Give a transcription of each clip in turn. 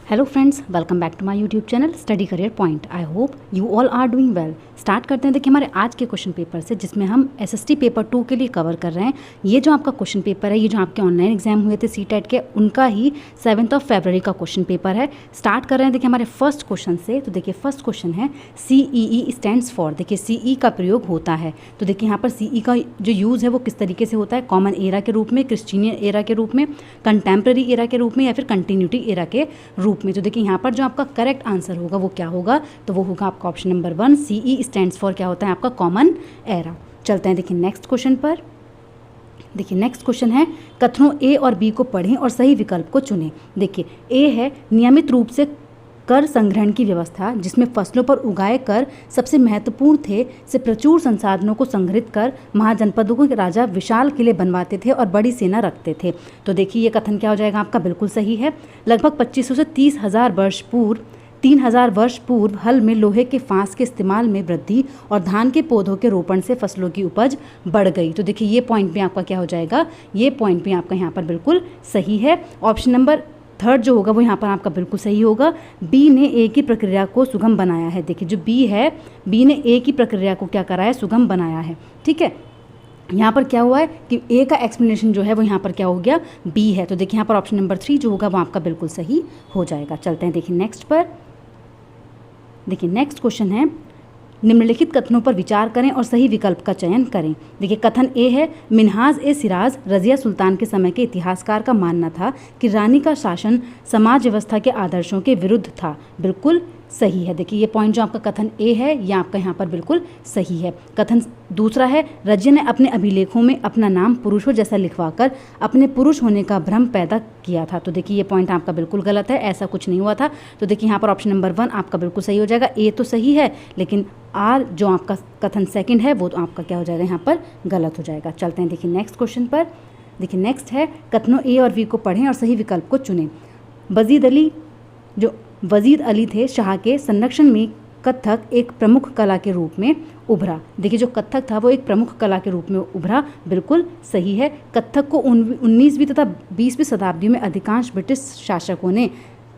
Hello friends, welcome back to my YouTube channel study career point. I hope you all are doing well. Start करते हैं। देखिए, हमारे आज के question paper से, जिसमें हम एसएसटी पेपर 2 के लिए कवर कर रहे हैं। ये जो आपका क्वेश्चन पेपर है, ये जो आपके ऑनलाइन एग्जाम हुए थे सीटेट के, उनका ही 7 फरवरी का क्वेश्चन पेपर है। स्टार्ट कर रहे हैं। देखिए, हमारे फर्स्ट क्वेश्चन से। तो देखिए, फर्स्ट क्वेश्चन है CEE स्टैंड्स फॉर। देखिए, CE का प्रयोग होता है। तो देखिए, यहाँ पर CE का जो यूज़ है वो किस तरीके से होता है? कॉमन एरा के रूप में, क्रिश्चियन एरा के रूप में, कंटेम्प्रेरी एरा के रूप में, या फिर कंटिन्यूटी एरा के रूप में। तो देखिए, यहाँ पर जो आपका करेक्ट आंसर होगा वो क्या होगा? तो वो होगा आपका option number 1। CE stands for क्या होता है? आपका कॉमन एरा। चलते हैं देखिए नेक्स्ट क्वेश्चन पर। देखिए, नेक्स्ट क्वेश्चन है, कथनों ए और बी को पढ़ें और सही विकल्प को चुनें। देखिए, ए है नियमित रूप से कर संग्रहण की व्यवस्था, जिसमें फसलों पर उगाए कर सबसे महत्वपूर्ण थे, से प्रचुर संसाधनों को संग्रहित कर महाजनपदों के राजा विशाल किले बनवाते थे और बड़ी सेना रखते थे। तो देखिए, ये कथन क्या हो जाएगा आपका? बिल्कुल सही है। लगभग 2500 से 30,000 वर्ष पूर्व 3000 वर्ष पूर्व हल में लोहे के फांस के इस्तेमाल में वृद्धि और धान के पौधों के रोपण से फसलों की उपज बढ़ गई। तो देखिए, ये पॉइंट भी आपका क्या हो जाएगा? ये पॉइंट भी आपका यहाँ पर बिल्कुल सही है। ऑप्शन नंबर 3 जो होगा वो यहाँ पर आपका बिल्कुल सही होगा। बी ने ए की प्रक्रिया को सुगम बनाया है। देखिए, जो बी है, बी ने ए की प्रक्रिया को क्या करा है? सुगम बनाया है। ठीक है, यहाँ पर क्या हुआ है कि ए का एक्सप्लेनेशन जो है वो यहाँ पर क्या हो गया? बी है। तो देखिए, यहाँ पर ऑप्शन नंबर 3 जो होगा वो आपका बिल्कुल सही हो जाएगा। चलते हैं देखिए नेक्स्ट पर। देखिए, नेक्स्ट क्वेश्चन है, निम्नलिखित कथनों पर विचार करें और सही विकल्प का चयन करें। देखिए, कथन ए है, मिन्हाज ए सिराज रजिया सुल्तान के समय के इतिहासकार का मानना था कि रानी का शासन समाज व्यवस्था के आदर्शों के विरुद्ध था। बिल्कुल सही है। देखिए, ये पॉइंट जो आपका कथन ए है, ये आपका यहाँ पर बिल्कुल सही है। कथन दूसरा है, रजिया ने अपने अभिलेखों में अपना नाम पुरुषों जैसा लिखवाकर अपने पुरुष होने का भ्रम पैदा किया था। तो देखिए, ये पॉइंट आपका बिल्कुल गलत है, ऐसा कुछ नहीं हुआ था। तो देखिए, यहाँ पर ऑप्शन नंबर 1 आपका बिल्कुल सही हो जाएगा। ए तो सही है, लेकिन आर जो आपका कथन सेकंड है वो तो आपका क्या हो जाएगा? यहाँ पर गलत हो जाएगा। चलते हैं देखिए नेक्स्ट क्वेश्चन पर। देखिए, नेक्स्ट है, कथनों ए और बी को पढ़ें और सही विकल्प को चुनें। वजीद अली थे, शाह के संरक्षण में कथक एक प्रमुख कला के रूप में उभरा। देखिए, जो कथक था वो एक प्रमुख कला के रूप में उभरा। बिल्कुल सही है। कथक को 19वीं तथा 20वीं शताब्दी में अधिकांश ब्रिटिश शासकों ने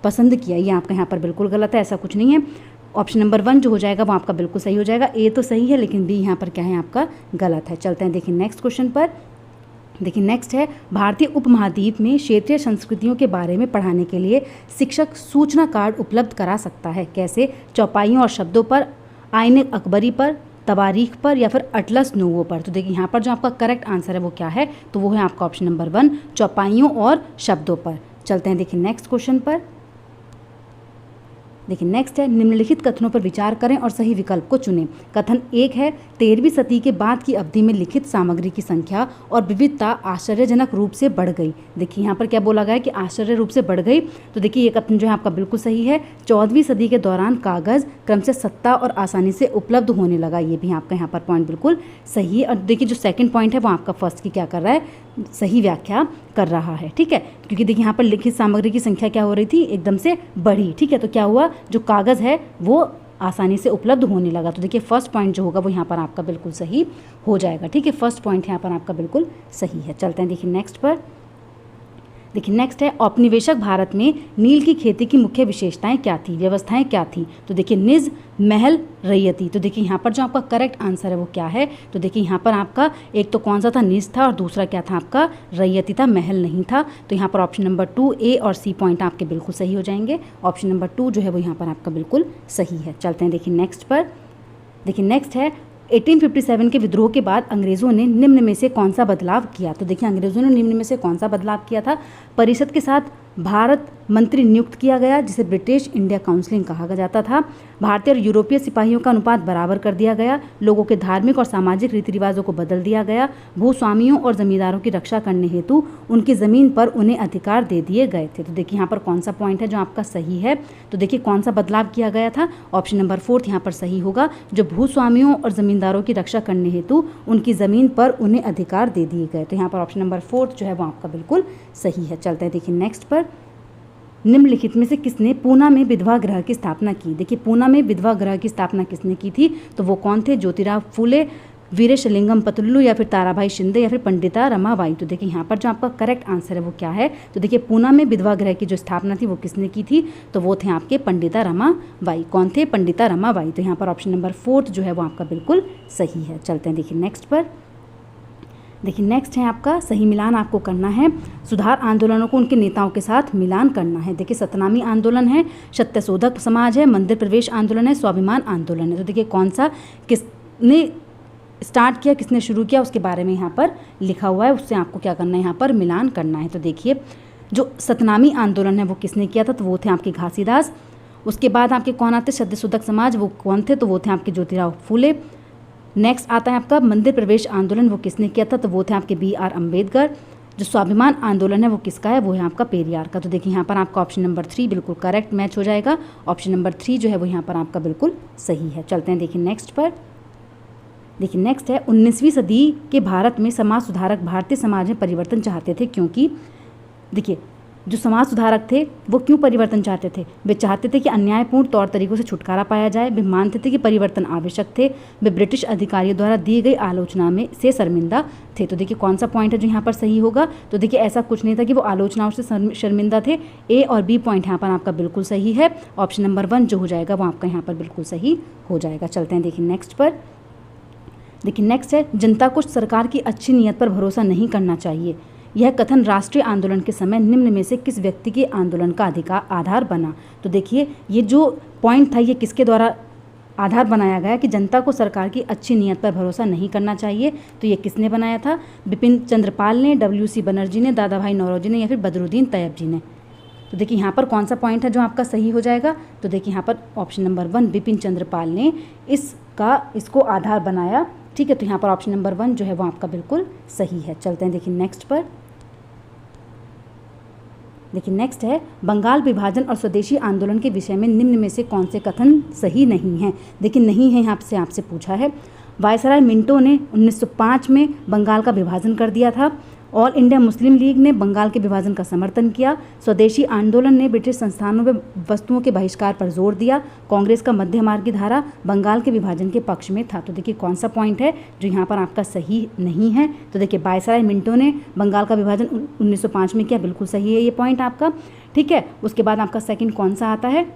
पसंद किया। ये आपका यहाँ पर बिल्कुल गलत है, ऐसा कुछ नहीं है। ऑप्शन नंबर 1 जो हो जाएगा वो आपका बिल्कुल सही हो जाएगा। ए तो सही है, लेकिन बी यहाँ पर क्या है? आपका गलत है। चलते हैं देखिए नेक्स्ट क्वेश्चन पर। देखिए, नेक्स्ट है, भारतीय उपमहाद्वीप में क्षेत्रीय संस्कृतियों के बारे में पढ़ाने के लिए शिक्षक सूचना कार्ड उपलब्ध करा सकता है। कैसे? चौपाइयों और शब्दों पर, आईने अकबरी पर, तवारीख पर, या फिर अटलस नोवो पर। तो देखिए, यहाँ पर जो आपका करेक्ट आंसर है वो क्या है? तो वो है आपका ऑप्शन नंबर 1, चौपाइयों और शब्दों पर। चलते हैं देखिए नेक्स्ट क्वेश्चन पर। देखिए, नेक्स्ट है, निम्नलिखित कथनों पर विचार करें और सही विकल्प को चुनें। कथन 1 है, 13वीं सदी के बाद की अवधि में लिखित सामग्री की संख्या और विविधता आश्चर्यजनक रूप से बढ़ गई। देखिए, यहाँ पर क्या बोला गया है कि आश्चर्य रूप से बढ़ गई। तो देखिए, ये कथन जो है आपका बिल्कुल सही है। 14वीं सदी के दौरान कागज़ क्रम से सस्ता और आसानी से उपलब्ध होने लगा। ये भी आपका यहाँ पर पॉइंट बिल्कुल सही है। और देखिए, जो सेकंड पॉइंट है वो आपका फर्स्ट की क्या कर रहा है? सही व्याख्या कर रहा है। ठीक है, क्योंकि देखिए, यहाँ पर लिखित सामग्री की संख्या क्या हो रही थी? एकदम से बढ़ी। ठीक है, तो क्या हुआ? जो कागज़ है वो आसानी से उपलब्ध होने लगा। तो देखिए, फर्स्ट पॉइंट जो होगा वो यहाँ पर आपका बिल्कुल सही हो जाएगा। ठीक है, फर्स्ट पॉइंट यहाँ पर आपका बिल्कुल सही है। चलते हैं देखिए नेक्स्ट पर। देखिए, नेक्स्ट है, औपनिवेशिक भारत में नील की खेती की मुख्य विशेषताएं क्या थी? व्यवस्थाएं क्या थी? तो देखिए, निज, महल, रैयती। तो देखिए, यहाँ पर जो आपका करेक्ट आंसर है वो क्या है? तो देखिए, यहाँ पर आपका एक तो कौन सा था? निज था, और दूसरा क्या था आपका? रैयती था, महल नहीं था। तो यहाँ पर ऑप्शन नंबर 2 ए और सी पॉइंट आपके बिल्कुल सही हो जाएंगे। ऑप्शन नंबर 2 जो है वो यहाँ पर आपका बिल्कुल सही है। चलते हैं देखिए नेक्स्ट पर। देखिए, नेक्स्ट है, 1857 के विद्रोह के बाद अंग्रेज़ों ने निम्न में से कौन सा बदलाव किया? तो देखिए, अंग्रेज़ों ने निम्न में से कौन सा बदलाव किया था? परिषद के साथ भारत मंत्री नियुक्त किया गया, जिसे ब्रिटिश इंडिया काउंसिलिंग कहा जाता था। भारतीय और यूरोपीय सिपाहियों का अनुपात बराबर कर दिया गया। लोगों के धार्मिक और सामाजिक रीति रिवाजों को बदल दिया गया। भूस्वामियों और जमींदारों की रक्षा करने हेतु उनकी ज़मीन पर उन्हें अधिकार दे दिए गए थे। तो देखिए, यहाँ पर कौन सा पॉइंट है जो आपका सही है? तो देखिए, कौन सा बदलाव किया गया था? ऑप्शन नंबर 4 यहाँ पर सही होगा। जो भूस्वामियों और जमींदारों की रक्षा करने हेतु उनकी ज़मीन पर उन्हें अधिकार दे दिए गए। तो यहाँ पर ऑप्शन नंबर 4 जो है वो आपका बिल्कुल सही है। चलते हैं देखिए नेक्स्ट पर। निम्नलिखित में से किसने पूना में विधवा गृह की स्थापना की? देखिए, पूना में विधवा गृह की स्थापना किसने की थी? तो वो कौन थे? ज्योतिराव फूले, वीरेशलिंगम पतलुलु या फिर ताराभाई शिंदे या फिर पंडिता रमाबाई। तो देखिए यहाँ पर जो आपका करेक्ट आंसर है वो क्या है, तो देखिए पूना में विधवा गृह की जो स्थापना थी वो किसने की थी, तो वो थे आपके पंडिता रमाबाई। कौन थे, पंडिता रमाबाई। तो यहाँ पर ऑप्शन नंबर 4 जो है वो आपका बिल्कुल सही है। चलते हैं देखिए नेक्स्ट पर। देखिए नेक्स्ट है आपका सही मिलान आपको करना है। सुधार आंदोलनों को उनके नेताओं के साथ मिलान करना है। देखिए सतनामी आंदोलन है, सत्यशोधक समाज है, मंदिर प्रवेश आंदोलन है, स्वाभिमान आंदोलन है। तो देखिए कौन सा किसने स्टार्ट किया, किसने शुरू किया, उसके बारे में यहाँ पर लिखा हुआ है, उससे आपको क्या करना है, यहाँ पर मिलान करना है। तो देखिए जो सतनामी आंदोलन है वो किसने किया था, तो वो थे आपके घासीदास। उसके बाद आपके कौन आते, सत्यशोधक समाज, वो कौन थे, तो वो थे आपके ज्योतिराव फूले। नेक्स्ट आता है आपका मंदिर प्रवेश आंदोलन, वो किसने किया था, तो वो थे आपके BR अम्बेडकर। जो स्वाभिमान आंदोलन है वो किसका है, वो है आपका पेरियार का। तो देखिए यहाँ पर आपका ऑप्शन नंबर 3 बिल्कुल करेक्ट मैच हो जाएगा। ऑप्शन नंबर 3 जो है वो यहाँ पर आपका बिल्कुल सही है। चलते हैं देखिए नेक्स्ट पर। देखिए नेक्स्ट है 19वीं सदी के भारत में समाज सुधारक भारतीय समाज में परिवर्तन चाहते थे, क्योंकि देखिए जो समाज सुधारक थे वो क्यों परिवर्तन चाहते थे, वे चाहते थे कि अन्यायपूर्ण तौर तरीकों से छुटकारा पाया जाए, वे मानते थे कि परिवर्तन आवश्यक थे, वे ब्रिटिश अधिकारियों द्वारा दी गई आलोचना में से शर्मिंदा थे। तो देखिए कौन सा पॉइंट है जो यहाँ पर सही होगा, तो देखिए ऐसा कुछ नहीं था कि वो आलोचनाओं से शर्मिंदा थे। A और B पॉइंट यहाँ पर आपका बिल्कुल सही है। ऑप्शन नंबर 1 जो हो जाएगा वो आपका यहाँ पर बिल्कुल सही हो जाएगा। चलते हैं देखिए नेक्स्ट पर। देखिए नेक्स्ट है जनता को सरकार की अच्छी नीयत पर भरोसा नहीं करना चाहिए। यह कथन राष्ट्रीय आंदोलन के समय निम्न में से किस व्यक्ति के आंदोलन का आधार बना। तो देखिए ये जो पॉइंट था ये किसके द्वारा आधार बनाया गया कि जनता को सरकार की अच्छी नीयत पर भरोसा नहीं करना चाहिए। तो ये किसने बनाया था, बिपिन चंद्रपाल ने, WC बनर्जी ने, दादा भाई नौरोजी ने या फिर बदरुद्दीन तैयब जी ने। तो देखिए यहाँ पर कौन सा पॉइंट है जो आपका सही हो जाएगा, तो देखिए यहाँ पर ऑप्शन नंबर 1 बिपिन चंद्रपाल ने इसको आधार बनाया। ठीक है, तो यहाँ पर ऑप्शन नंबर 1 जो है वो आपका बिल्कुल सही है। चलते हैं देखिए नेक्स्ट पर। देखिए नेक्स्ट है बंगाल विभाजन और स्वदेशी आंदोलन के विषय में निम्न में से कौन से कथन सही नहीं हैं। देखिए नहीं है यहाँ से आपसे पूछा है। वायसराय मिंटो ने 1905 में बंगाल का विभाजन कर दिया था। ऑल इंडिया मुस्लिम लीग ने बंगाल के विभाजन का समर्थन किया। स्वदेशी आंदोलन ने ब्रिटिश संस्थानों में वस्तुओं के बहिष्कार पर जोर दिया। कांग्रेस का मध्य मार्गी धारा बंगाल के विभाजन के पक्ष में था। तो देखिए कौन सा पॉइंट है जो यहाँ पर आपका सही नहीं है, तो देखिए वायसराय मिंटो ने बंगाल का विभाजन 1905 में किया, बिल्कुल सही है ये पॉइंट आपका। ठीक है, उसके बाद आपका सेकंड कौन सा आता है,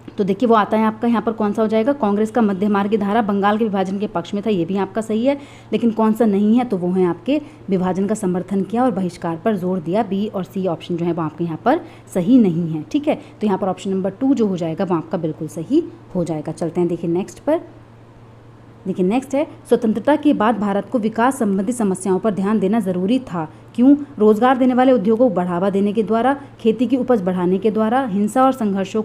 तो देखिए वो आता है आपका यहाँ पर कौन सा हो जाएगा, कांग्रेस का मध्य मार्गी धारा बंगाल के विभाजन के पक्ष में था, ये भी आपका सही है। लेकिन कौन सा नहीं है, तो वो है आपके विभाजन का समर्थन किया और बहिष्कार पर जोर दिया। B और C ऑप्शन जो है वो आपके यहाँ पर सही नहीं है। ठीक है, तो यहाँ पर ऑप्शन नंबर 2 जो हो जाएगा वो आपका बिल्कुल सही हो जाएगा। चलते हैं देखिए नेक्स्ट पर। देखिए नेक्स्ट है स्वतंत्रता के बाद भारत को विकास संबंधी समस्याओं पर ध्यान देना जरूरी था, क्यों, रोजगार देने वाले उद्योगों को बढ़ावा देने के द्वारा, खेती की उपज बढ़ाने के द्वारा, हिंसा और संघर्षों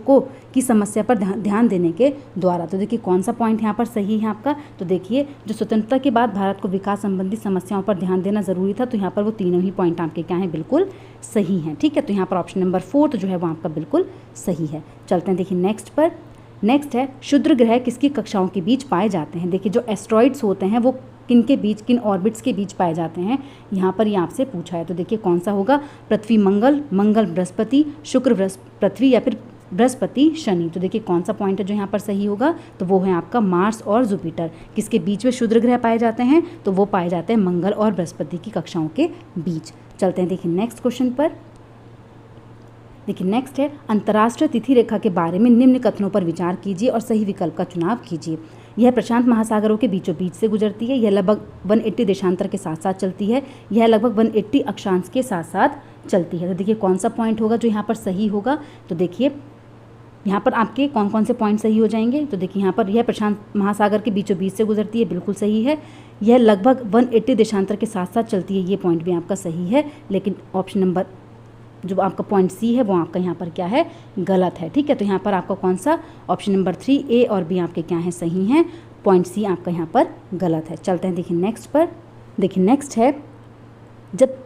की समस्या पर ध्यान देने के द्वारा। तो देखिए कौन सा पॉइंट यहाँ पर सही है आपका, तो देखिए जो स्वतंत्रता के बाद भारत को विकास संबंधी समस्याओं पर ध्यान देना जरूरी था, तो यहाँ पर वो तीनों ही पॉइंट आपके क्या हैं, बिल्कुल सही हैं। ठीक है, तो यहाँ पर ऑप्शन नंबर 4 जो है वो आपका बिल्कुल सही है। चलते हैं देखिए नेक्स्ट पर। नेक्स्ट है क्षुद्र ग्रह किसकी कक्षाओं के बीच पाए जाते हैं। देखिए जो एस्ट्रॉइड्स होते हैं वो किन के बीच, किन ऑर्बिट्स के बीच पाए जाते हैं, यहाँ पर ये आपसे पूछा है। तो देखिए कौन सा होगा, पृथ्वी मंगल, मंगल बृहस्पति, शुक्र पृथ्वी या फिर बृहस्पति शनि। तो देखिए कौन सा पॉइंट है जो यहाँ पर सही होगा, तो वो है आपका मार्स और जुपिटर। किसके बीच में क्षुद्र ग्रह पाए जाते हैं, तो वो पाए जाते हैं मंगल और बृहस्पति की कक्षाओं के बीच। चलते हैं देखिए नेक्स्ट क्वेश्चन पर। देखिए नेक्स्ट है अंतर्राष्ट्रीय तिथि रेखा के बारे में निम्न कथनों पर विचार कीजिए और सही विकल्प का चुनाव कीजिए। यह प्रशांत महासागरों के बीचों बीच से गुजरती है, यह लगभग 180 देशांतर के साथ साथ चलती है, यह लगभग 180 अक्षांश के साथ साथ चलती है। तो देखिए कौन सा पॉइंट होगा जो यहाँ पर सही होगा, तो देखिए यहाँ पर आपके कौन कौन से पॉइंट सही हो जाएंगे, तो देखिए यहाँ पर यह प्रशांत महासागर के बीचों बीच से गुजरती है, बिल्कुल सही है। यह लगभग 180 देशांतर के साथ साथ चलती है, ये पॉइंट भी आपका सही है। लेकिन ऑप्शन नंबर जो आपका पॉइंट C है वो आपका यहाँ पर क्या है, गलत है। ठीक है, तो यहाँ पर आपका कौन सा ऑप्शन नंबर 3 A और B आपके क्या हैं, सही हैं। पॉइंट C आपका यहाँ पर गलत है। चलते हैं देखिए नेक्स्ट पर। देखिए नेक्स्ट है जब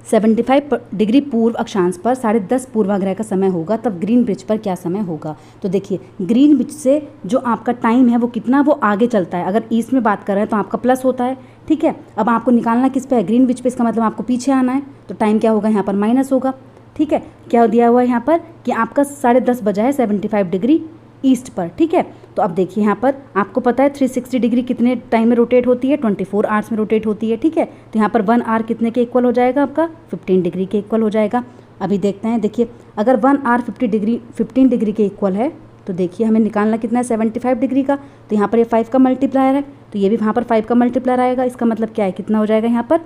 75 डिग्री पूर्व अक्षांश पर 10:30 पूर्वाग्रह का समय होगा तब ग्रीनविच पर क्या समय होगा। तो देखिए ग्रीनविच से जो आपका टाइम है वो कितना, वो आगे चलता है। अगर ईस्ट में बात कर रहे हैं तो आपका प्लस होता है। ठीक है, अब आपको निकालना किस पे है, ग्रीनविच पे, इसका मतलब आपको पीछे आना है, तो टाइम क्या होगा यहाँ पर, माइनस होगा। ठीक है, क्या दिया हुआ है यहाँ पर कि आपका 10:30 बजा है 75 डिग्री ईस्ट पर। ठीक है, तो अब देखिए यहाँ पर आपको पता है 360 डिग्री कितने टाइम में रोटेट होती है, 24 आवर्स में रोटेट होती है, ठीक है। तो यहाँ पर 1 आवर कितने के इक्वल हो जाएगा, आपका 15 डिग्री के इक्वल हो जाएगा। अभी देखते हैं, देखिए अगर 1 आवर 15 डिग्री के इक्वल है तो देखिए हमें निकालना कितना है 75 डिग्री का। तो यहाँ पर ये 5 का मल्टीप्लायर है, तो ये भी वहाँ पर 5 का मल्टीप्लायर आएगा। इसका मतलब क्या है, कितना हो जाएगा यहाँ पर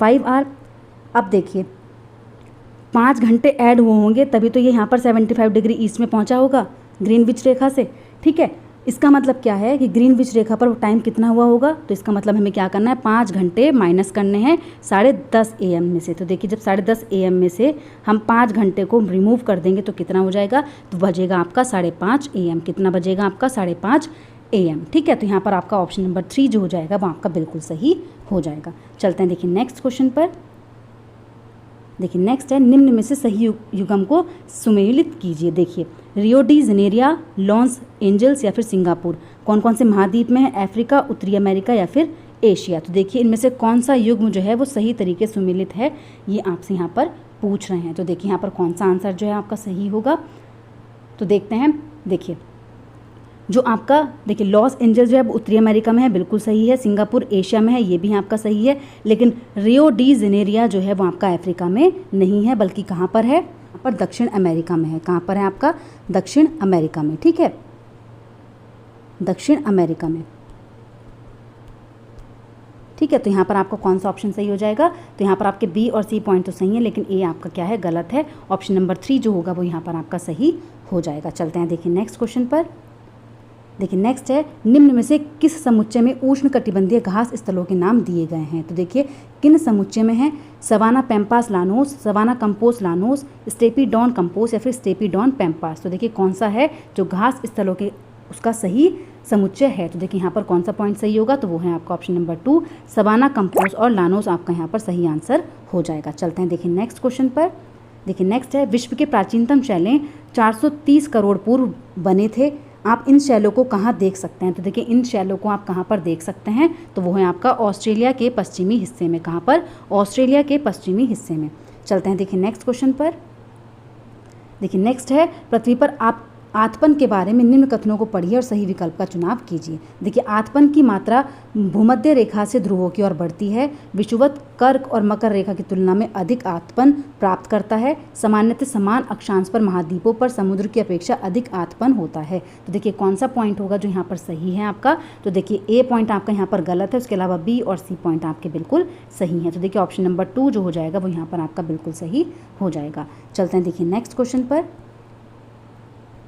5 आवर। अब देखिए 5 घंटे ऐड हुए होंगे तभी तो ये यहाँ पर 75 डिग्री ईस्ट में पहुँचा होगा ग्रीनविच रेखा से, ठीक है। इसका मतलब क्या है कि ग्रीनविच रेखा पर टाइम कितना हुआ होगा, तो इसका मतलब हमें क्या करना है, 5 घंटे माइनस करने हैं 10:30 AM में से। तो देखिए जब 10:30 AM में से हम 5 घंटे को रिमूव कर देंगे तो कितना हो जाएगा, तो बजेगा आपका 5:30 AM। कितना बजेगा आपका 5:30 AM, ठीक है। तो यहाँ पर आपका ऑप्शन नंबर 3 जो हो जाएगा वो आपका बिल्कुल सही हो जाएगा। चलते हैं देखिए नेक्स्ट क्वेश्चन पर। देखिए नेक्स्ट है, निम्न में से सही युग्म को सुमेलित कीजिए। देखिए रियो डी जनेरिया, लॉस एंजल्स या फिर सिंगापुर कौन कौन से महाद्वीप में है, अफ्रीका, उत्तरी अमेरिका या फिर एशिया। तो देखिए इनमें से कौन सा युग्म जो है वो सही तरीके से सुमेलित है, ये आपसे यहाँ पर पूछ रहे हैं। तो देखिए यहाँ पर कौन सा आंसर जो है आपका सही होगा, तो देखते हैं। देखिए जो आपका देखिए लॉस एंजल्स जो है वो उत्तरी अमेरिका में है, बिल्कुल सही है। सिंगापुर एशिया में है, ये भी आपका सही है। लेकिन रियो डी जेनेरिया जो है वो आपका अफ्रीका में नहीं है, बल्कि कहाँ पर है, यहाँ पर दक्षिण अमेरिका में है। कहाँ पर है आपका, दक्षिण अमेरिका में, ठीक है, दक्षिण अमेरिका में, ठीक है। तो यहाँ पर आपका कौन सा ऑप्शन सही हो जाएगा, तो यहाँ पर आपके बी और सी पॉइंट तो सही है, लेकिन ए आपका क्या है, गलत है। ऑप्शन नंबर 3 जो होगा वो यहाँ पर आपका सही हो जाएगा। चलते हैं देखिए नेक्स्ट क्वेश्चन पर। देखिए नेक्स्ट है, निम्न में से किस समुच्चय में उष्णकटिबंधीय घास स्थलों के नाम दिए गए हैं। तो देखिए किन समुच्चय में है, savanna pampas llanos, savanna campos llanos, steppe downs campos या फिर स्टेपीडॉन पैम्पास। तो देखिए कौन सा है जो घास स्थलों के उसका सही समुच्चय है। तो देखिए यहाँ पर कौन सा पॉइंट सही होगा, तो वो है आपका ऑप्शन नंबर 2, सवाना कंपोस और लानोस आपका यहाँ पर सही आंसर हो जाएगा। चलते हैं देखिए नेक्स्ट क्वेश्चन पर। देखिए नेक्स्ट है, विश्व के प्राचीनतम शैलें 430 करोड़ पूर्व बने थे, आप इन शैलों को कहाँ देख सकते हैं। तो देखिए इन शैलों को आप कहाँ पर देख सकते हैं, तो वो है आपका ऑस्ट्रेलिया के पश्चिमी हिस्से में। कहाँ पर, ऑस्ट्रेलिया के पश्चिमी हिस्से में। चलते हैं देखिए नेक्स्ट क्वेश्चन पर। देखिए नेक्स्ट है, पृथ्वी पर आप आतपन के बारे में निम्न कथनों को पढ़िए और सही विकल्प का चुनाव कीजिए। देखिए आतपन की मात्रा भूमध्य रेखा से ध्रुवों की ओर बढ़ती है, विषुवत कर्क और मकर रेखा की तुलना में अधिक आतपन प्राप्त करता है, सामान्यतः समान अक्षांश पर महाद्वीपों पर समुद्र की अपेक्षा अधिक आतपन होता है। तो देखिए कौन सा पॉइंट होगा जो यहाँ पर सही है आपका, तो देखिए ए पॉइंट आपका यहाँ पर गलत है, उसके अलावा बी और सी पॉइंट आपके बिल्कुल सही है। तो देखिए ऑप्शन नंबर 2 जो हो जाएगा वो यहाँ पर आपका बिल्कुल सही हो जाएगा। चलते हैं देखिए नेक्स्ट क्वेश्चन पर।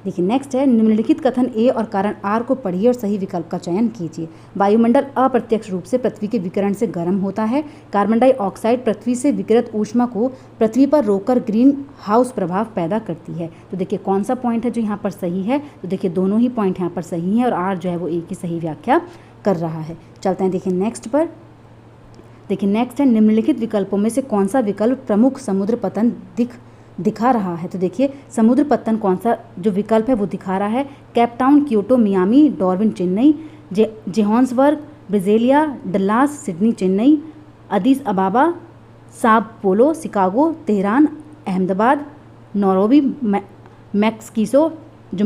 देखिए नेक्स्ट है, निम्नलिखित कथन ए और कारण आर को पढ़िए और सही विकल्प का चयन कीजिए। वायुमंडल अप्रत्यक्ष रूप से पृथ्वी के विकिरण से गर्म होता है, कार्बन डाइऑक्साइड पृथ्वी से विकिरित ऊष्मा को पृथ्वी पर रोककर ग्रीन हाउस प्रभाव पैदा करती है। तो देखिए कौन सा पॉइंट है जो यहाँ पर सही है, तो देखिए दोनों ही पॉइंट यहाँ पर सही हैं और आर जो है वो ए की सही व्याख्या कर रहा है। चलते हैं देखिए नेक्स्ट पर। देखिए नेक्स्ट है, निम्नलिखित विकल्पों में से कौन सा विकल्प प्रमुख समुद्र पतन दिखा रहा है। तो देखिए समुद्र पतन कौन सा जो विकल्प है वो दिखा रहा है, Cape Town, Kyoto, Miami, Darwin Chennai, Johannesburg Brasilia, Dallas Sydney Chennai, Addis Ababa, Sao Paulo Chicago, Tehran Ahmedabad, Nairobi Mexico जो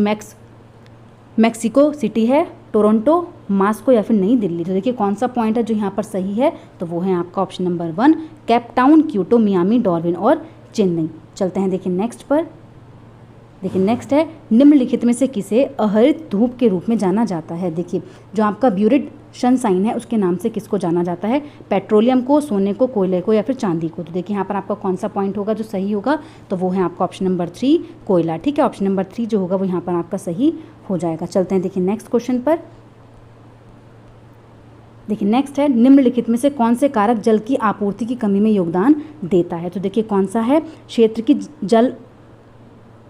मैक्सिको सिटी है, टोरंटो, मास्को या फिर नई दिल्ली। तो देखिए कौन सा पॉइंट है जो यहाँ पर सही है, तो वो है आपका option number 1, Cape Town, Kyoto, Miami, Darwin और चेन्नई। चलते हैं देखिए नेक्स्ट पर। देखिए नेक्स्ट है, निम्नलिखित में से किसे अहरित धूप के रूप में जाना जाता है। देखिए जो आपका ब्यूरिड सनसाइन है उसके नाम से किसको जाना जाता है, पेट्रोलियम को, सोने को, कोयले को या फिर चांदी को। तो देखिए यहाँ पर आपका कौन सा पॉइंट होगा जो सही होगा, तो वो है आपका ऑप्शन नंबर 3 कोयला। ठीक है, ऑप्शन नंबर 3 जो होगा वो यहाँ पर आपका सही हो जाएगा। चलते हैं देखिए नेक्स्ट क्वेश्चन पर। देखिए नेक्स्ट है, निम्नलिखित में से कौन से कारक जल की आपूर्ति की कमी में योगदान देता है। तो देखिए कौन सा है, क्षेत्र की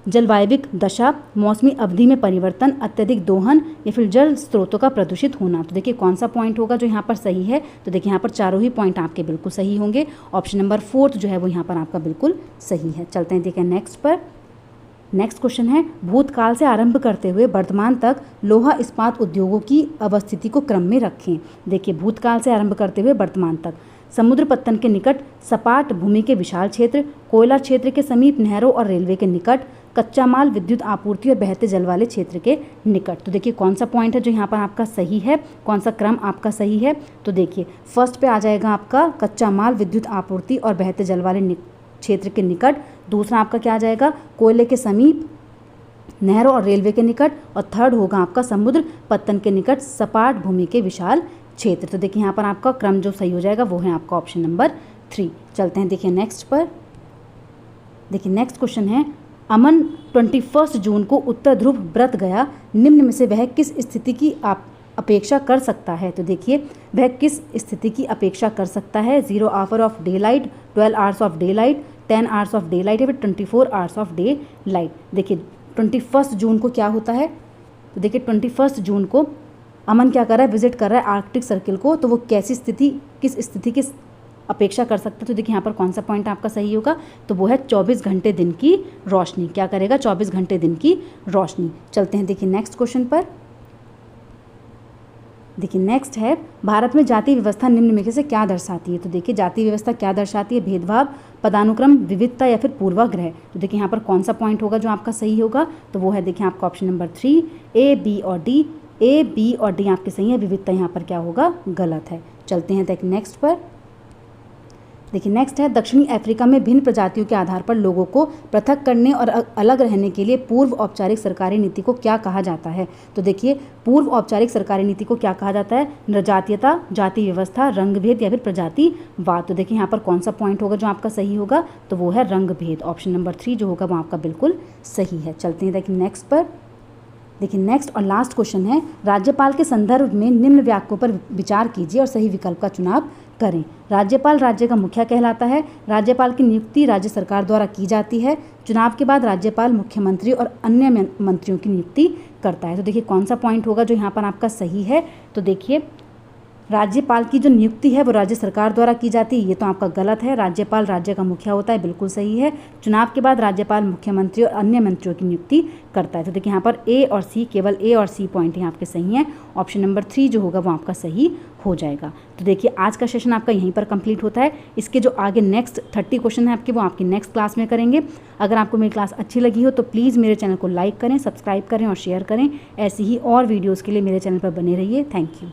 जलवायविक दशा, मौसमी अवधि में परिवर्तन, अत्यधिक दोहन या फिर जल स्रोतों का प्रदूषित होना। तो देखिए कौन सा पॉइंट होगा जो यहाँ पर सही है, तो देखिए यहाँ पर चारों ही पॉइंट आपके बिल्कुल सही होंगे। ऑप्शन नंबर 4 जो है वो यहाँ पर आपका बिल्कुल सही है। चलते हैं देखिए नेक्स्ट पर। नेक्स्ट क्वेश्चन है, भूतकाल से आरंभ करते हुए वर्तमान तक लोहा इस्पात उद्योगों की अवस्थिति को क्रम में रखें। देखिए भूतकाल से आरंभ करते हुए वर्तमान तक, समुद्र पत्तन के निकट सपाट भूमि के विशाल क्षेत्र, कोयला क्षेत्र के समीप नहरों और रेलवे के निकट, कच्चा माल, विद्युत आपूर्ति और बहते जल वाले क्षेत्र के निकट। तो देखिए कौन सा पॉइंट है जो यहाँ पर आपका सही है, कौन सा क्रम आपका सही है। तो देखिए फर्स्ट पे आ जाएगा आपका कच्चा माल, विद्युत आपूर्ति और बहते जल वाले क्षेत्र के निकट। दूसरा आपका क्या आ जाएगा, कोयले के समीप, नहरों और रेलवे के निकट। और थर्ड होगा आपका समुद्र पत्तन के निकट, सपाट भूमि के विशाल क्षेत्र। तो देखिए यहाँ पर आपका क्रम जो सही हो जाएगा वो है आपका ऑप्शन नंबर 3। चलते हैं देखिए नेक्स्ट पर। देखिए नेक्स्ट क्वेश्चन है, अमन 21 जून को उत्तर ध्रुव व्रत गया, निम्न में से वह किस स्थिति की अपेक्षा कर सकता है। तो देखिए वह किस स्थिति की अपेक्षा कर सकता है, 0 hour of day light, 12 hours of day light, 10 hours of day light या फिर 24 आवर्स ऑफ डे लाइट। देखिए 21 जून को क्या होता है, तो देखिए 21 जून को अमन क्या कर रहा है, विजिट कर रहा है आर्कटिक सर्किल को। तो वो कैसी स्थिति, किस स्थिति की अपेक्षा कर सकते हैं। तो देखिए यहाँ पर कौन सा पॉइंट आपका सही होगा, तो वो है 24 घंटे दिन की रोशनी। क्या करेगा, 24 घंटे दिन की रोशनी। चलते हैं देखिए नेक्स्ट क्वेश्चन पर। देखिए नेक्स्ट है, भारत में जाति व्यवस्था निम्न में से क्या दर्शाती है। तो देखिए जाति व्यवस्था क्या दर्शाती है, भेदभाव, पदानुक्रम, विविधता या फिर पूर्वाग्रह। तो देखिए यहाँ पर कौन सा पॉइंट होगा जो आपका सही होगा, तो वो है देखिए आपका ऑप्शन नंबर 3, A, B और D। A, B और D आपके सही है, विविधता यहाँ पर क्या होगा, गलत है। चलते हैं देखिए नेक्स्ट पर। देखिए नेक्स्ट है, दक्षिणी अफ्रीका में भिन्न प्रजातियों के आधार पर लोगों को पृथक करने और अलग रहने के लिए पूर्व औपचारिक सरकारी नीति को क्या कहा जाता है। तो देखिए पूर्व औपचारिक सरकारी नीति को क्या कहा जाता है, नृजातीयता, जाति व्यवस्था, रंगभेद या फिर प्रजातिवाद। तो देखिए यहाँ पर कौन सा पॉइंट होगा जो आपका सही होगा, तो वो है रंगभेद। ऑप्शन नंबर 3 जो होगा वो आपका बिल्कुल सही है। चलते हैं देखिए नेक्स्ट पर। देखिए नेक्स्ट और लास्ट क्वेश्चन है, राज्यपाल के संदर्भ में निम्न वाक्यों पर विचार कीजिए और सही विकल्प का चुनाव करें। राज्यपाल राज्य का मुखिया कहलाता है। राज्यपाल की नियुक्ति राज्य सरकार द्वारा की जाती है। चुनाव के बाद राज्यपाल मुख्यमंत्री और अन्य मंत्रियों की नियुक्ति करता है। तो देखिए कौन सा पॉइंट होगा जो यहाँ पर आपका सही है, तो देखिए राज्यपाल की जो नियुक्ति है वो राज्य सरकार द्वारा की जाती है, ये तो आपका गलत है। राज्यपाल राज्य का मुखिया होता है, बिल्कुल सही है। चुनाव के बाद राज्यपाल मुख्यमंत्री और अन्य मंत्रियों की नियुक्ति करता है। तो देखिए यहाँ पर A और C, केवल A और C पॉइंट यहाँ आपके सही हैं। ऑप्शन नंबर 3 जो होगा वो आपका सही हो जाएगा। तो देखिए आज का सेशन आपका यहीं पर कंप्लीट होता है। इसके जो आगे नेक्स्ट 30 क्वेश्चन है आपके, वो आपकी नेक्स्ट क्लास में करेंगे। अगर आपको मेरी क्लास अच्छी लगी हो तो प्लीज़ मेरे चैनल को लाइक करें, सब्सक्राइब करें और शेयर करें। ऐसी ही और वीडियोज़ के लिए मेरे चैनल पर बने रहिए। Thank you.